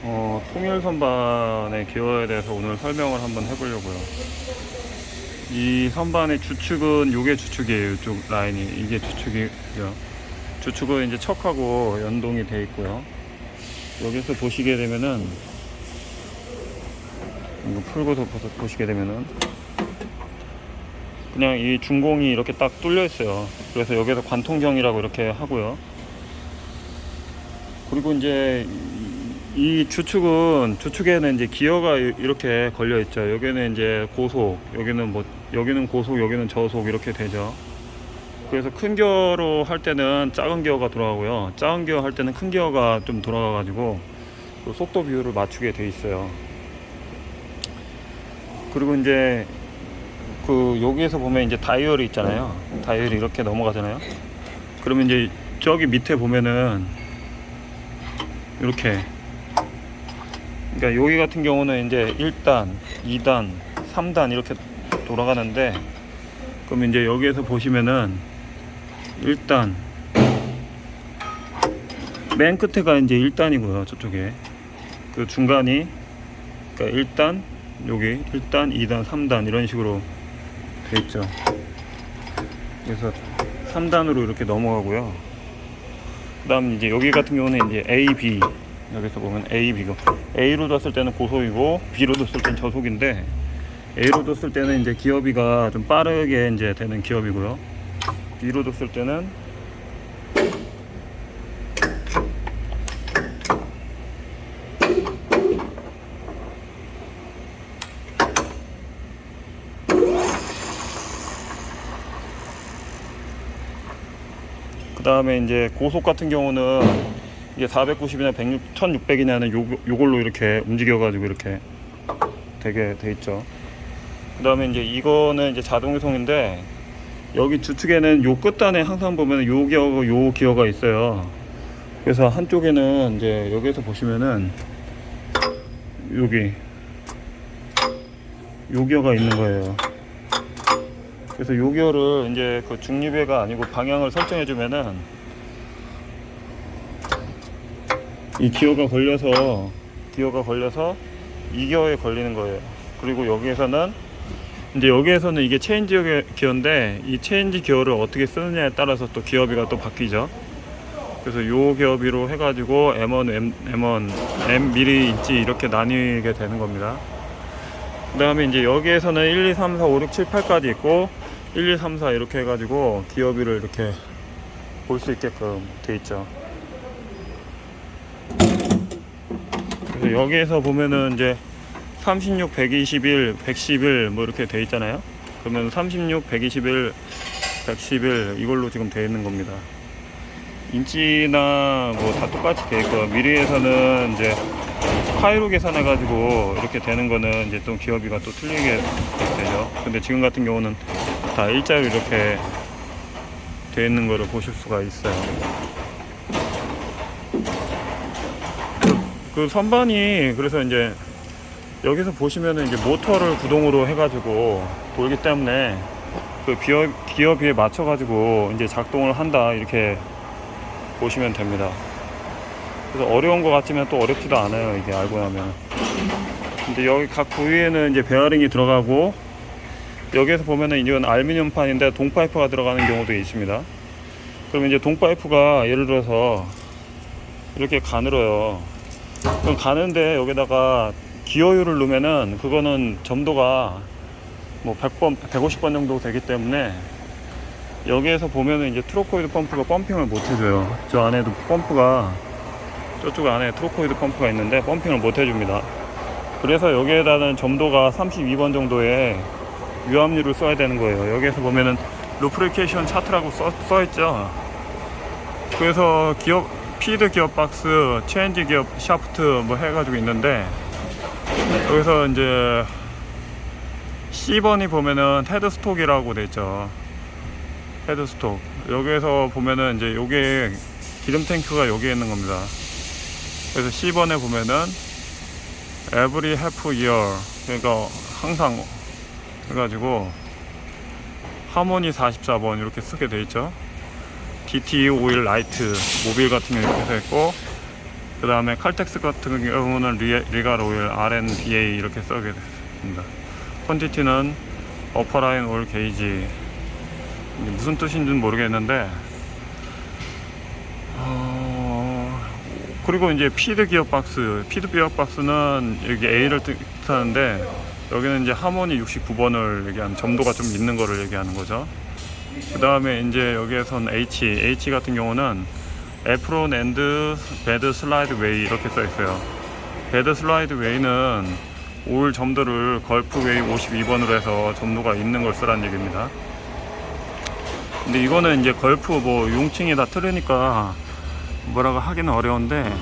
통일 선반의 기어에 대해서 오늘 설명을 한번 해보려고요. 이 선반의 주축은 요게 주축이에요. 이쪽 라인이 이게 주축이죠. 주축은 이제 척하고 연동이 돼 있고요. 여기서 보시게 되면은 이거 풀고서 보시게 되면은 그냥 이 중공이 이렇게 딱 뚫려 있어요. 그래서 여기서 관통경이라고 이렇게 하고요. 그리고 이제 이 주축에는 이제 기어가 이렇게 걸려 있죠. 여기는 이제 고속, 여기는 고속, 여기는 저속 이렇게 되죠. 그래서 큰 기어로 할 때는 작은 기어가 돌아가고요. 작은 기어 할 때는 큰 기어가 좀 돌아가 가지고 그 속도 비율을 맞추게 돼 있어요. 그리고 이제 여기에서 보면 이제 다이얼이 있잖아요. 다이얼이 이렇게 넘어가잖아요. 그러면 이제 저기 밑에 보면은 이렇게, 그러니까 여기 같은 경우는 이제 1단, 2단, 3단 이렇게 돌아가는데, 그럼 이제 여기에서 보시면은 1단, 맨 끝에가 이제 1단이고요. 저쪽에 그 중간이, 그러니까 1단, 여기 1단, 2단, 3단 이런 식으로 돼 있죠. 그래서 3단으로 이렇게 넘어가고요. 그 다음 이제 여기 같은 경우는 이제 A, B, 여기서 보면 A, B가 A로 뒀을 때는 고속이고 B로 뒀을 때는 저속인데, A로 뒀을 때는 이제 기어비가 좀 빠르게 이제 되는 기어비고요. B로 뒀을 때는 그 다음에 이제 고속 같은 경우는 이게 490이나 106, 1600이냐는 요걸로 이렇게 움직여가지고 이렇게 되게 돼 있죠. 그 다음에 이제 이거는 이제 자동 회송인데, 여기 주축에는 요 끝단에 항상 보면 요 기어가 요 기어가 있어요. 그래서 한쪽에는 이제 여기서 보시면은 여기 요 기어가 있는 거예요. 그래서 요 기어를 이제 그 중립회가 아니고 방향을 설정해 주면은 이 기어가 걸려서 이 기어에 걸리는 거예요. 그리고 여기에서는 이게 체인지 기어인데, 이 체인지 기어를 어떻게 쓰느냐에 따라서 또 기어비가 또 바뀌죠. 그래서 요 기어비로 해가지고 M1, M1, M 미리 인치 이렇게 나뉘게 되는 겁니다. 그 다음에 이제 여기에서는 1, 2, 3, 4, 5, 6, 7, 8까지 있고, 1, 2, 3, 4 이렇게 해가지고 기어비를 이렇게 볼 수 있게끔 돼 있죠. 그래서 여기에서 보면은 이제 36, 121, 111 뭐 이렇게 돼 있잖아요. 그러면 36, 121, 111 이걸로 지금 돼 있는 겁니다. 인치나 뭐 다 똑같이 돼 있고요. 미리에서는 이제 파이로 계산해 가지고 이렇게 되는 거는 이제 좀 기어비가 또 틀리게 되죠. 근데 지금 같은 경우는 다 일자로 이렇게 돼 있는 거를 보실 수가 있어요. 그 선반이, 그래서 이제 여기서 보시면은 이제 모터를 구동으로 해가지고 돌기 때문에 그 기어비에 맞춰가지고 이제 작동을 한다, 이렇게 보시면 됩니다. 그래서 어려운 것 같지만 또 어렵지도 않아요, 이게 알고 나면. 근데 여기 각 부위에는 이제 베어링이 들어가고, 여기에서 보면은 이건 알루미늄판인데 동파이프가 들어가는 경우도 있습니다. 그러면 이제 동파이프가 예를 들어서 이렇게 가늘어요. 그럼 가는데 여기다가 기어유를 넣으면은 그거는 점도가 뭐 100번, 150번 정도 되기 때문에, 여기에서 보면은 이제 트로코이드 펌프가 펌핑을 못 해줘요. 저 안에도 저쪽 안에 트로코이드 펌프가 있는데 펌핑을 못 해줍니다. 그래서 여기에다는 점도가 32번 정도의 유압유를 써야 되는 거예요. 여기에서 보면은 루프리케이션 차트라고 써있죠. 그래서 피드 기어박스, 체인지 기어 샤프트 뭐 해가지고 있는데, 여기서 이제 C번이 보면은 헤드스톡이라고 돼 있죠. 헤드스톡. 여기에서 보면은 이제 요게 기름 탱크가 여기에 있는 겁니다. 그래서 C번에 보면은 every half year, 그러니까 항상 해가지고 하모니 44번 이렇게 쓰게 돼 있죠. DT 오일 라이트 모빌 같은 게 이렇게 써 있고, 그 다음에 칼텍스 같은 경우는 리갈 오일 RNBA 이렇게 써게 됐습니다. 퀀티티는 어퍼라인 올 게이지, 무슨 뜻인지는 모르겠는데, 그리고 이제 피드 기어박스, 는 여기 A를 뜻하는데, 여기는 이제 하모니 69번을 얘기하는, 점도가 좀 있는 거를 얘기하는 거죠. 그 다음에 이제 여기에선 H 같은 경우는 에프론 앤드 베드 슬라이드 웨이 이렇게 써 있어요. 베드 슬라이드 웨이는 오일 점도를 걸프 웨이 52번으로 해서 점도가 있는 걸 쓰라는 얘기입니다. 근데 이거는 이제 걸프 뭐 용칭이 다 틀으니까 뭐라고 하기는 어려운데,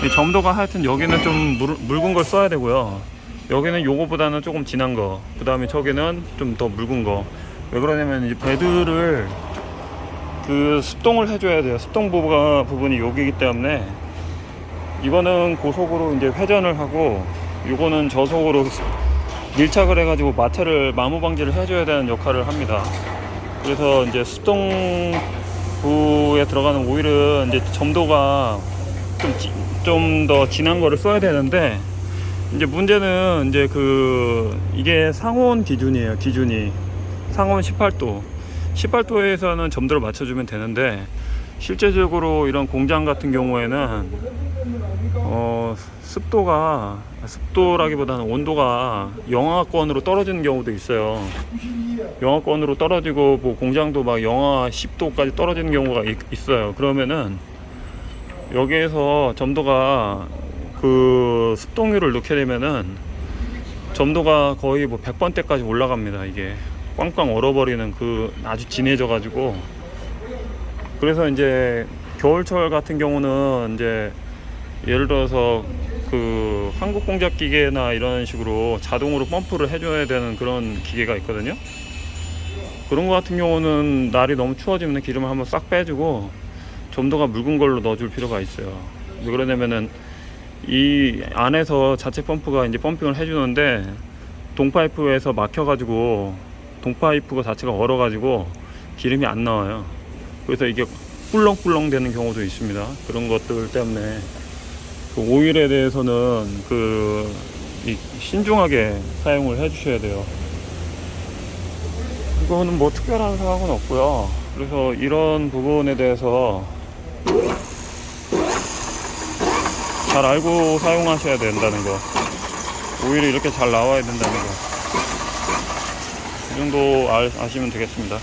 이 점도가 하여튼 여기는 좀 묽은 걸 써야 되고요. 여기는 요거보다는 조금 진한 거, 그 다음에 저기는 좀 더 묽은 거. 왜 그러냐면 이 베드를 그 습동을 해줘야 돼요. 습동 부분이 여기이기 때문에 이거는 고속으로 이제 회전을 하고, 이거는 저속으로 밀착을 해가지고 마찰을 마모 방지를 해줘야 되는 역할을 합니다. 그래서 이제 습동부에 들어가는 오일은 이제 점도가 좀 더 진한 거를 써야 되는데, 이제 문제는 이제 이게 상온 기준이에요. 기준이 상온 18도에서는 점도를 맞춰주면 되는데, 실제적으로 이런 공장 같은 경우에는 습도라기보다는 온도가 영하권으로 떨어지는 경우도 있어요. 영하권으로 떨어지고 뭐 공장도 막 영하 10도까지 떨어지는 경우가 있어요. 그러면은 여기에서 점도가 그 습동율을 넣게 되면은 점도가 거의 뭐 100번대까지 올라갑니다. 이게 꽝꽝 얼어버리는 아주 진해져 가지고. 그래서 이제 겨울철 같은 경우는 이제 예를 들어서 한국 공작 기계나 이런 식으로 자동으로 펌프를 해줘야 되는 그런 기계가 있거든요. 그런 거 같은 경우는 날이 너무 추워지면 기름을 한번 싹 빼주고 점도가 묽은 걸로 넣어줄 필요가 있어요. 왜 그러냐면은 이 안에서 자체 펌프가 이제 펌핑을 해주는데, 동파이프에서 막혀가지고 동파이프 자체가 얼어가지고 기름이 안 나와요. 그래서 이게 꿀렁꿀렁 되는 경우도 있습니다. 그런 것들 때문에 오일에 대해서는 신중하게 사용을 해주셔야 돼요. 이거는 뭐 특별한 사항은 없고요. 그래서 이런 부분에 대해서 잘 알고 사용하셔야 된다는 거, 오일이 이렇게 잘 나와야 된다는 거, 이 정도 아시면 되겠습니다.